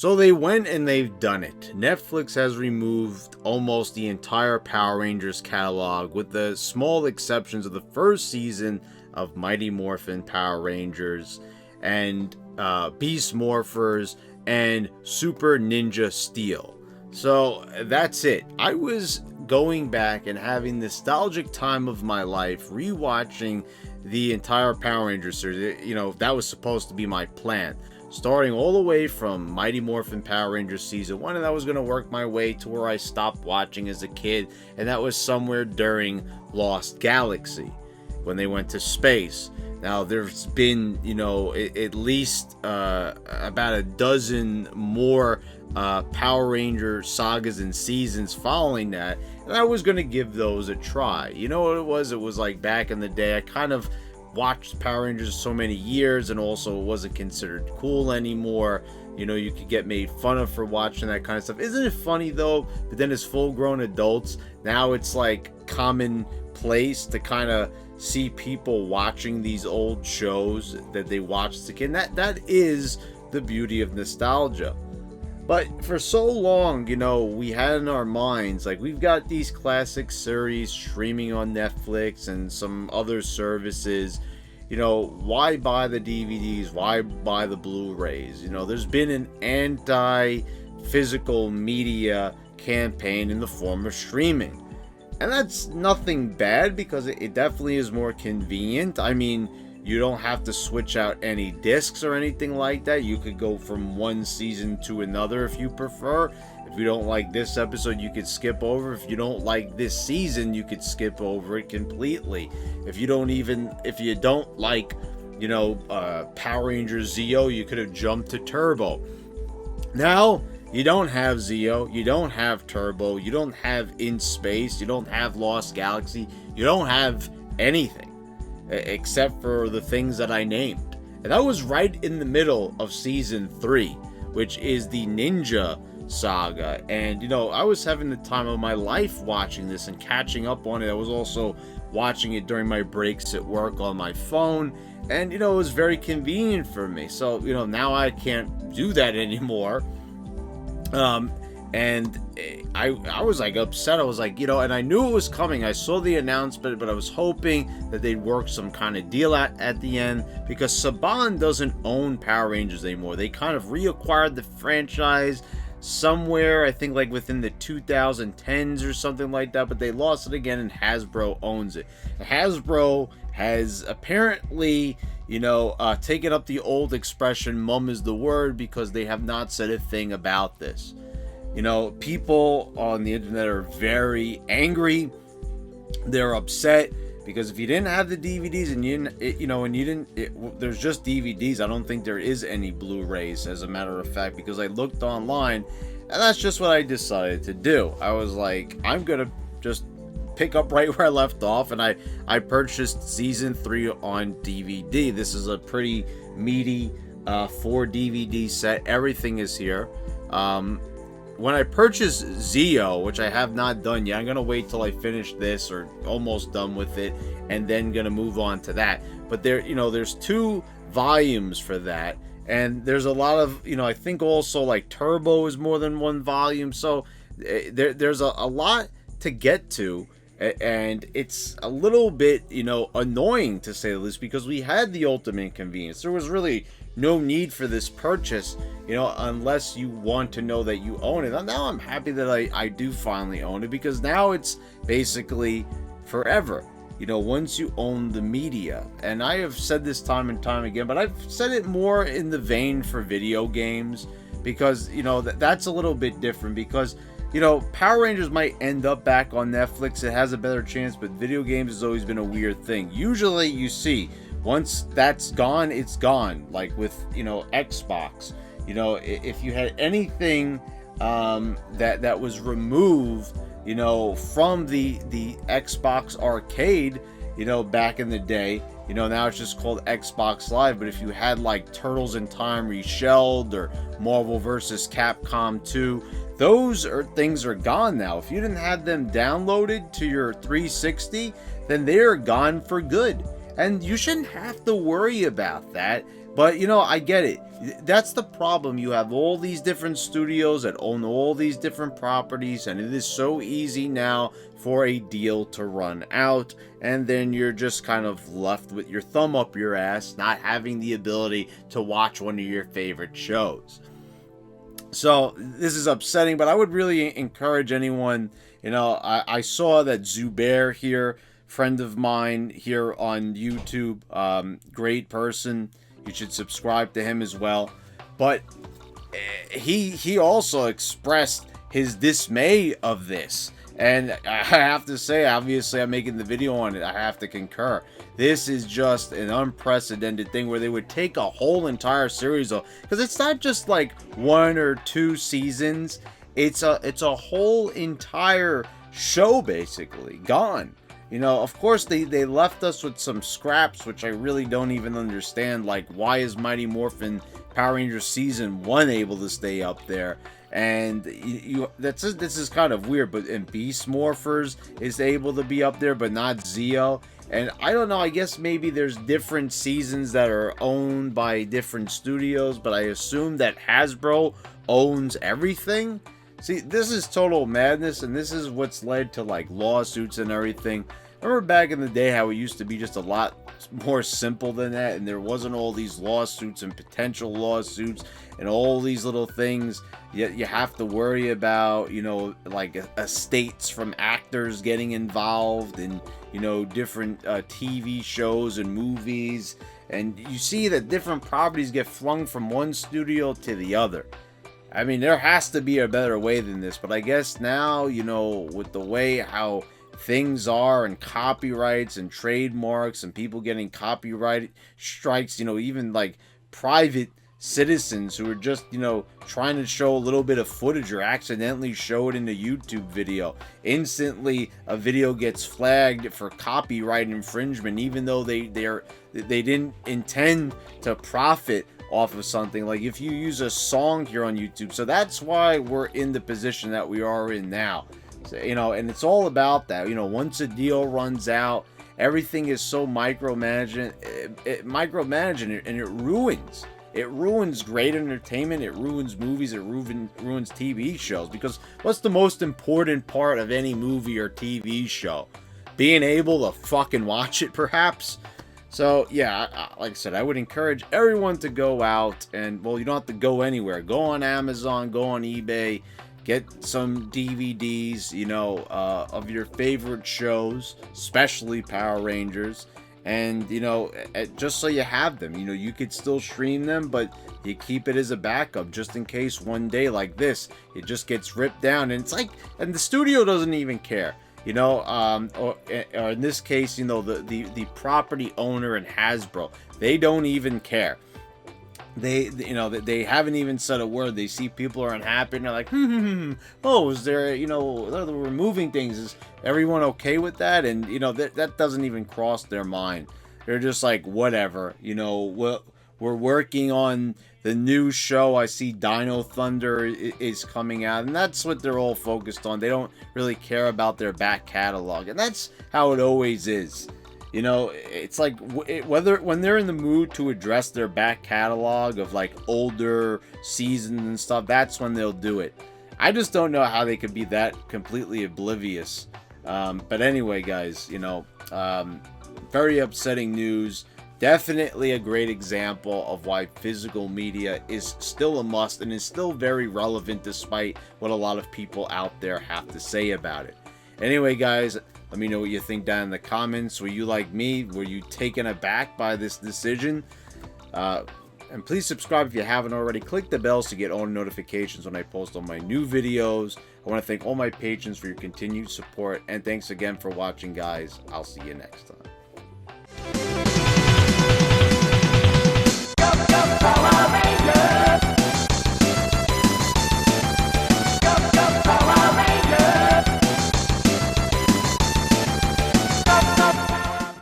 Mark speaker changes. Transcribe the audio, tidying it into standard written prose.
Speaker 1: So they went and they've done it. Netflix has removed almost the entire Power Rangers catalog, with the small exceptions of the first season of Mighty Morphin Power Rangers and Beast Morphers and Super Ninja Steel. So that's it. I was going back and having nostalgic time of my life, rewatching the entire Power Rangers series. You know, that was supposed to be my plan. Starting all the way from Mighty Morphin Power Rangers Season 1, and I was going to work my way to where I stopped watching as a kid, and that was somewhere during Lost Galaxy, when they went to space. Now, there's been, you know, at least about a dozen more Power Ranger sagas and seasons following that, and I was going to give those a try. You know what it was? It was like back in the day, I kind of watched Power Rangers so many years, and also it wasn't considered cool anymore. You know, you could get made fun of for watching that kind of stuff. Isn't it funny though? But then as full-grown adults, now it's like commonplace to kind of see people watching these old shows that they watched as a kid. And that is the beauty of nostalgia. But for so long, you know, we had in our minds, like, we've got these classic series streaming on Netflix and some other services. You know, why buy the DVDs? Why buy the Blu-rays? You know, there's been an anti-physical media campaign in the form of streaming. And that's nothing bad, because it definitely is more convenient. I mean, you don't have to switch out any discs or anything like that. You could go from one season to another if you prefer. If you don't like this episode, you could skip over. If you don't like this season, you could skip over it completely. If you don't like, you know, Power Rangers Zeo, you could have jumped to Turbo. Now, you don't have Zeo, you don't have Turbo, you don't have In Space, you don't have Lost Galaxy, you don't have anything except for the things that I named. And that was right in the middle of season 3, which is the Ninja Saga. And, you know, I was having the time of my life watching this and catching up on it. I was also watching it during my breaks at work on my phone. And, you know, it was very convenient for me. So, you know, now I can't do that anymore. And I was like upset. I was like, you know, and I knew it was coming. I saw the announcement, but I was hoping that they'd work some kind of deal at the end, because Saban doesn't own Power Rangers anymore. They kind of reacquired the franchise somewhere, I think like within the 2010s or something like that, but they lost it again, and Hasbro owns it. Hasbro has apparently, you know, taken up the old expression, mum is the word, because they have not said a thing about this. You know, people on the internet are very angry. They're upset because if you didn't have the DVDs and there's just DVDs. I don't think there is any Blu-rays, as a matter of fact, because I looked online, and that's just what I decided to do. I was like, I'm gonna just pick up right where I left off, and I purchased season 3 on DVD. This is a pretty meaty 4 DVD set. Everything is here. When I purchased Zeo, which I have not done yet, I'm going to wait till I finish this, or almost done with it, and then going to move on to that. But there, you know, there's 2 volumes for that, and there's a lot of, you know, I think also like Turbo is more than 1 volume, so there's a lot to get to, and it's a little bit, you know, annoying to say the least, because we had the ultimate convenience. There was really no need for this purchase, you know, unless you want to know that you own it. Now I'm happy that I do finally own it, because now it's basically forever, you know, once you own the media. And I have said this time and time again, but I've said it more in the vein for video games, because, you know, that's a little bit different, because, you know, Power Rangers might end up back on Netflix. It has a better chance, but video games has always been a weird thing. Usually you see, once that's gone, it's gone. Like with, you know, Xbox. You know, if you had anything that was removed, you know, from the Xbox arcade, you know, back in the day, you know, now it's just called Xbox Live. But if you had like Turtles in Time Reshelled or Marvel vs. Capcom 2, those things are gone now. If you didn't have them downloaded to your 360, then they are gone for good. and you shouldn't have to worry about that. But you know, I get it. That's the problem. You have all these different studios that own all these different properties, and it is so easy now for a deal to run out, and then you're just kind of left with your thumb up your ass, not having the ability to watch one of your favorite shows. So this is upsetting, but I would really encourage anyone. You know, I saw that Zubair here, friend of mine here on YouTube, great person. You should subscribe to him as well. But he also expressed his dismay of this. And I have to say, obviously I'm making the video on it, I have to concur. This is just an unprecedented thing where they would take a whole entire series of, because it's not just like 1 or 2 seasons, it's a whole entire show basically gone. You know, of course they left us with some scraps, which I really don't even understand, like why is Mighty Morphin Power Rangers Season 1 able to stay up there? And this is kind of weird, but and Beast Morphers is able to be up there, but not Zeo. And I don't know, I guess maybe there's different seasons that are owned by different studios, but I assume that Hasbro owns everything. See, this is total madness, and this is what's led to like lawsuits and everything. Remember back in the day how it used to be just a lot more simple than that, and there wasn't all these lawsuits and potential lawsuits and all these little things you have to worry about, you know, like estates from actors getting involved in, you know, different TV shows and movies, and you see that different properties get flung from one studio to the other. I mean, there has to be a better way than this, but I guess now, you know, with the way how things are and copyrights and trademarks and people getting copyright strikes, you know, even like private citizens who are just, you know, trying to show a little bit of footage or accidentally show it in a YouTube video. Instantly, a video gets flagged for copyright infringement, even though they didn't intend to profit off of something. Like if you use a song here on YouTube. So that's why we're in the position that we are in now. So, you know, and it's all about that. You know, once a deal runs out, everything is so micromanaging, and it ruins. It ruins great entertainment, it ruins movies, it ruins TV shows. Because what's the most important part of any movie or TV show? Being able to fucking watch it, perhaps? So, yeah, like I said, I would encourage everyone to go out and, well, you don't have to go anywhere. Go on Amazon, go on eBay, get some DVDs, you know, of your favorite shows, especially Power Rangers. And, you know, just so you have them, you know, you could still stream them, but you keep it as a backup just in case one day like this, it just gets ripped down. And it's like, and the studio doesn't even care, you know, or in this case, you know, the property owner and Hasbro, they don't even care. They, you know, they haven't even said a word. They see people are unhappy and they're like, oh, is there, you know, they're removing things. Is everyone okay with that? And, you know, that doesn't even cross their mind. They're just like, whatever, you know, we're working on the new show. I see Dino Thunder is coming out, and that's what they're all focused on. They don't really care about their back catalog, and that's how it always is. You know, it's like when they're in the mood to address their back catalog of like older seasons and stuff, that's when they'll do it. I just don't know how they could be that completely oblivious. But anyway, guys, you know, very upsetting news. Definitely a great example of why physical media is still a must and is still very relevant despite what a lot of people out there have to say about it. Anyway, guys, let me know what you think down in the comments. Were you like me? Were you taken aback by this decision? And please subscribe if you haven't already. Click the bells to get all notifications when I post on my new videos. I want to thank all my patrons for your continued support. And thanks again for watching, guys. I'll see you next time.